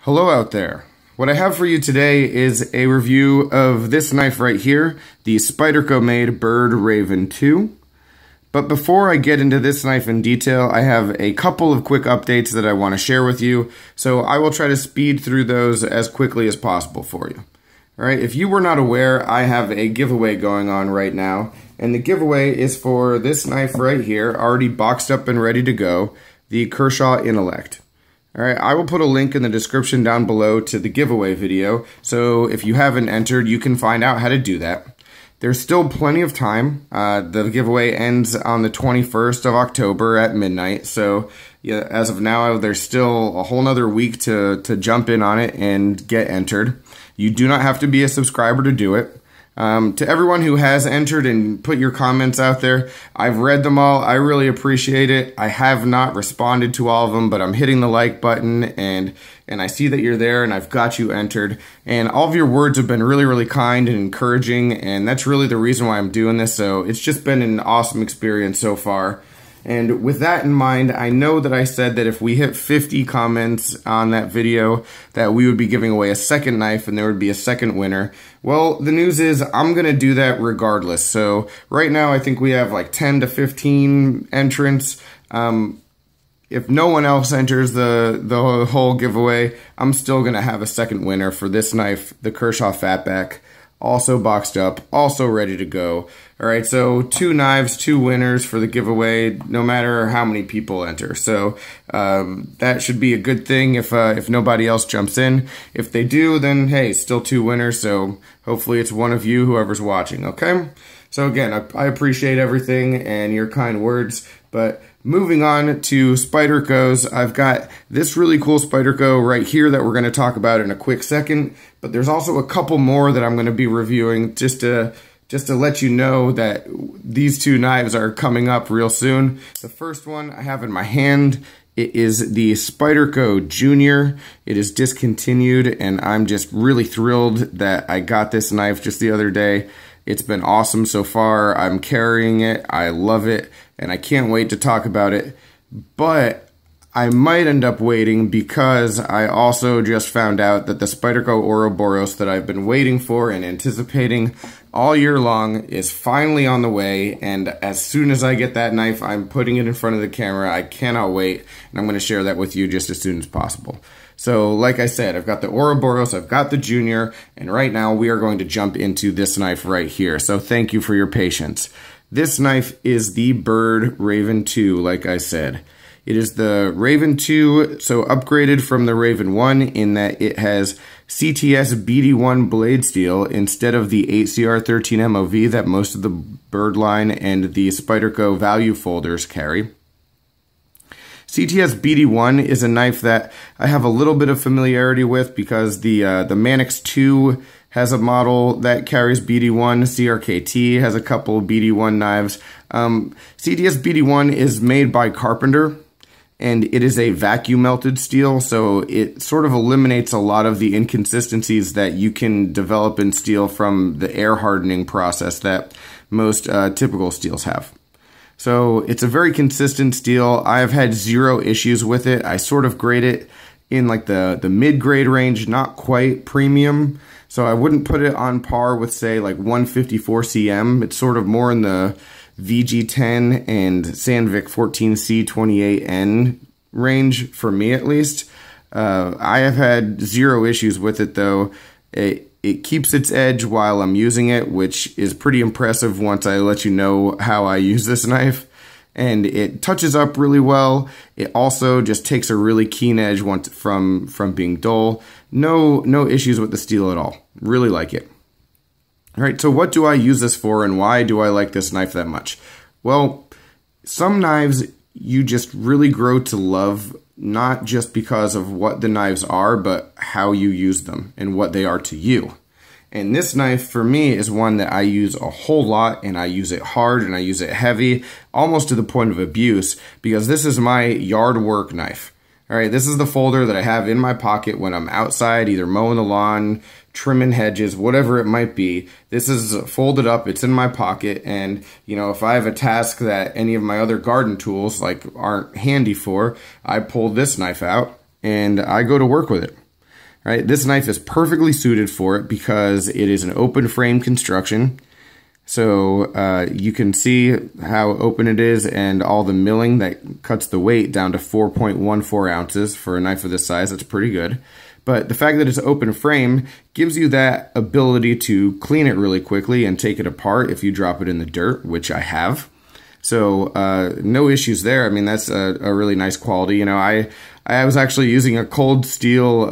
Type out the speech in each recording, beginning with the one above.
Hello out there. What I have for you today is a review of this knife right here, the Spyderco made Byrd Raven 2. But before I get into this knife in detail, I have a couple of quick updates that I want to share with you, so I will try to speed through those as quickly as possible for you. Alright, if you were not aware, I have a giveaway going on right now, and the giveaway is for this knife right here, already boxed up and ready to go, the Kershaw Intellect. Alright, I will put a link in the description down below to the giveaway video, so if you haven't entered, you can find out how to do that. There's still plenty of time. The giveaway ends on the 21st of October at midnight, so yeah, as of now, there's still a whole nother week to jump in on it and get entered. You do not have to be a subscriber to do it. To everyone who has entered and put your comments out there, I've read them all. I really appreciate it. I have not responded to all of them, but I'm hitting the like button and I see that you're there and I've got you entered. And all of your words have been really, really kind and encouraging, and that's really the reason why I'm doing this. So it's just been an awesome experience so far. And with that in mind, I know that I said that if we hit 50 comments on that video, that we would be giving away a second knife and there would be a second winner. Well, the news is I'm going to do that regardless. So right now, I think we have like 10 to 15 entrants. If no one else enters the whole giveaway, I'm still going to have a second winner for this knife, the Kershaw Fatback. Also boxed up, also ready to go. Alright, so 2 knives, 2 winners for the giveaway, no matter how many people enter. So that should be a good thing if nobody else jumps in. If they do, then hey, still 2 winners, so hopefully it's one of you, whoever's watching, okay? So again, I appreciate everything and your kind words, but moving on to Spydercos, I've got this really cool Spyderco right here that we're going to talk about in a quick second, but there's also a couple more that I'm going to be reviewing just to let you know that these 2 knives are coming up real soon. The first one I have in my hand, it is the Spyderco Junior. It is discontinued, and I'm just really thrilled that I got this knife just the other day. It's been awesome so far. I'm carrying it. I love it, and I can't wait to talk about it. But I might end up waiting because I also just found out that the Spyderco Ouroboros that I've been waiting for and anticipating all year long is finally on the way, and as soon as I get that knife, I'm putting it in front of the camera. I cannot wait, and I'm going to share that with you just as soon as possible. So, like I said, I've got the Ouroboros, I've got the Junior, and right now we are going to jump into this knife right here. So thank you for your patience. This knife is the Byrd Raven 2, like I said. It is the Raven 2, so upgraded from the Raven 1 in that it has CTS BD1 blade steel instead of the 8CR13 MOV that most of the Byrd line and the Spyderco value folders carry. CTS BD1 is a knife that I have a little bit of familiarity with because the Manix 2 has a model that carries BD1. CRKT has a couple of BD1 knives. CTS BD1 is made by Carpenter, and it is a vacuum melted steel, so it sort of eliminates a lot of the inconsistencies that you can develop in steel from the air hardening process that most typical steels have. So it's a very consistent steel. I've had 0 issues with it. I sort of grade it in like the mid-grade range, not quite premium. So I wouldn't put it on par with, say, like 154 CM. It's sort of more in the VG10 and Sandvik 14C28N range, for me at least. I have had 0 issues with it, though. It keeps its edge while I'm using it, which is pretty impressive once I let you know how I use this knife. And it touches up really well. It also just takes a really keen edge once from being dull. No issues with the steel at all. Really like it. Alright, so what do I use this for and why do I like this knife that much? Well, some knives you just really grow to love, not just because of what the knives are, but how you use them and what they are to you. And this knife, for me, is one that I use a whole lot, and I use it hard, and I use it heavy, almost to the point of abuse, because this is my yard work knife. Alright, this is the folder that I have in my pocket when I'm outside, either mowing the lawn, trimming hedges, whatever it might be. This is folded up, it's in my pocket, and you know, if I have a task that any of my other garden tools like aren't handy for, I pull this knife out and I go to work with it. right? This knife is perfectly suited for it because it is an open frame construction. So you can see how open it is and all the milling that cuts the weight down to 4.14 ounces for a knife of this size. That's pretty good. But the fact that it's open frame gives you that ability to clean it really quickly and take it apart if you drop it in the dirt, which I have. So no issues there. I mean, that's a really nice quality. You know, I was actually using a cold steel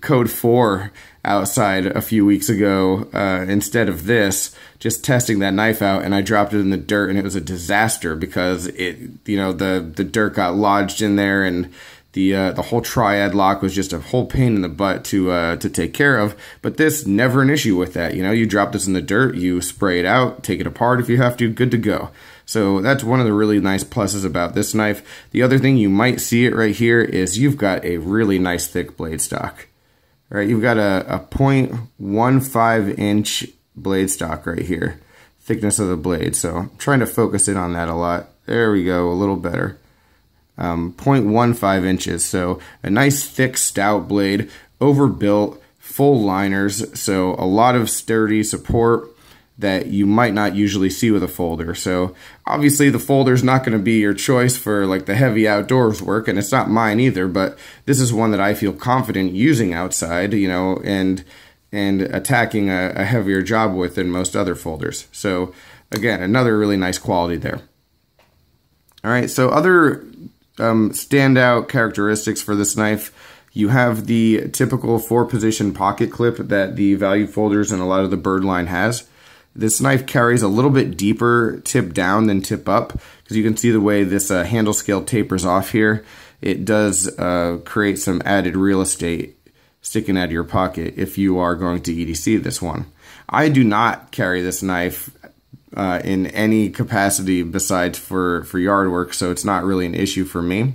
Code 4 outside a few weeks ago instead of this, just testing that knife out, and I dropped it in the dirt and it was a disaster because the dirt got lodged in there, and the whole triad lock was just a whole pain in the butt to take care of. But this, never an issue with that. You know, you drop this in the dirt, you spray it out, take it apart if you have to, good to go. So that's one of the really nice pluses about this knife. The other thing, you might see it right here, is you've got a really nice thick blade stock. All right, you've got a 0.15 inch blade stock right here, thickness of the blade. So I'm trying to focus in on that a lot. There we go, a little better. 0.15 inches, so a nice thick stout blade, overbuilt, full liners, so a lot of sturdy support that you might not usually see with a folder. So obviously the folder is not going to be your choice for like the heavy outdoors work, and it's not mine either, but this is one that I feel confident using outside, you know, and attacking a heavier job with than most other folders. So again, another really nice quality there. All right, so other standout characteristics for this knife, you have the typical 4-position pocket clip that the value folders and a lot of the Byrd line has. This knife carries a little bit deeper tip down than tip up, because you can see the way this handle scale tapers off here. It does create some added real estate sticking out of your pocket if you are going to EDC this one. I do not carry this knife in any capacity besides for yard work, so it's not really an issue for me.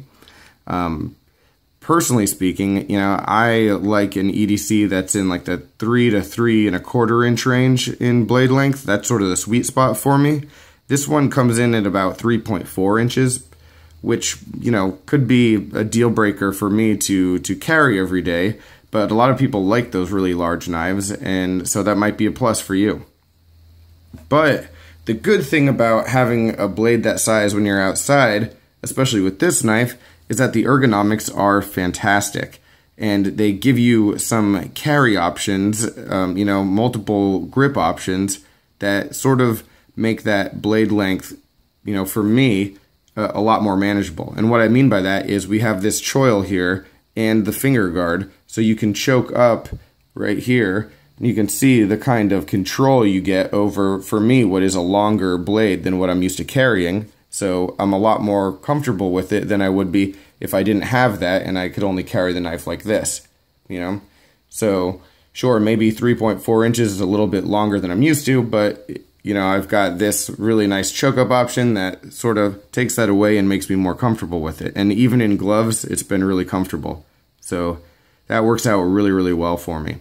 Personally speaking, you know, I like an EDC that's in like the 3 to 3 1/4 inch range in blade length. That's sort of the sweet spot for me. This one comes in at about 3.4 inches, which, you know, could be a deal breaker for me to carry every day, but a lot of people like those really large knives, and so that might be a plus for you. But the good thing about having a blade that size when you're outside, especially with this knife, is that the ergonomics are fantastic, and they give you some carry options, you know, multiple grip options that sort of make that blade length, you know, for me, a lot more manageable. And what I mean by that is we have this choil here and the finger guard, so you can choke up right here. You can see the kind of control you get over, for me, what is a longer blade than what I'm used to carrying. So I'm a lot more comfortable with it than I would be if I didn't have that and I could only carry the knife like this, you know? So sure, maybe 3.4 inches is a little bit longer than I'm used to, but you know, I've got this really nice choke up option that sort of takes that away and makes me more comfortable with it. And even in gloves, it's been really comfortable. So that works out really, really well for me.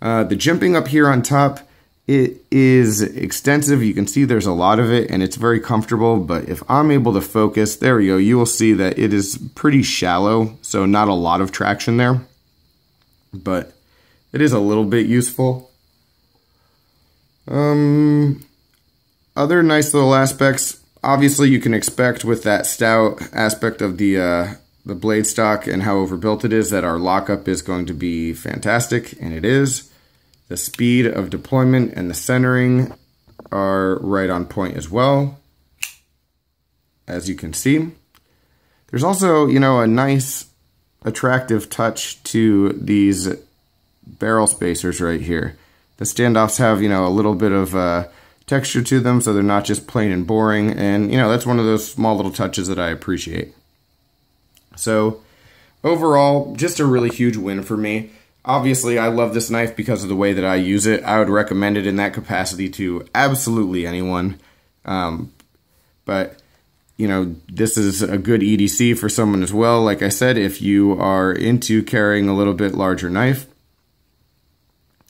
The jimping up here on top, it is extensive. You can see there's a lot of it and it's very comfortable, but if I'm able to focus, there we go, you will see that it is pretty shallow, so not a lot of traction there, but it is a little bit useful. Other nice little aspects, obviously you can expect with that stout aspect of the blade stock and how overbuilt it is that our lockup is going to be fantastic, and it is. The speed of deployment and the centering are right on point as well, as you can see. There's also, you know, a nice attractive touch to these barrel spacers right here. The standoffs have, you know, a little bit of texture to them, so they're not just plain and boring, and, you know, that's one of those small little touches that I appreciate. So overall, just a really huge win for me. Obviously, I love this knife because of the way that I use it. I would recommend it in that capacity to absolutely anyone. But, you know, this is a good EDC for someone as well. Like I said, if you are into carrying a little bit larger knife.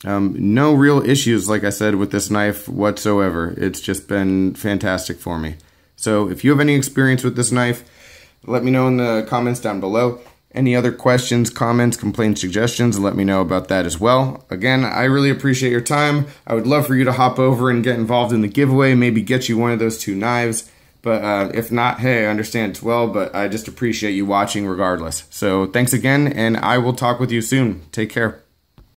No real issues, like I said, with this knife whatsoever. It's just been fantastic for me. So if you have any experience with this knife, let me know in the comments down below. Any other questions, comments, complaints, suggestions, let me know about that as well. Again, I really appreciate your time. I would love for you to hop over and get involved in the giveaway, maybe get you one of those 2 knives. But if not, hey, I understand as well, but I just appreciate you watching regardless. So thanks again, and I will talk with you soon. Take care.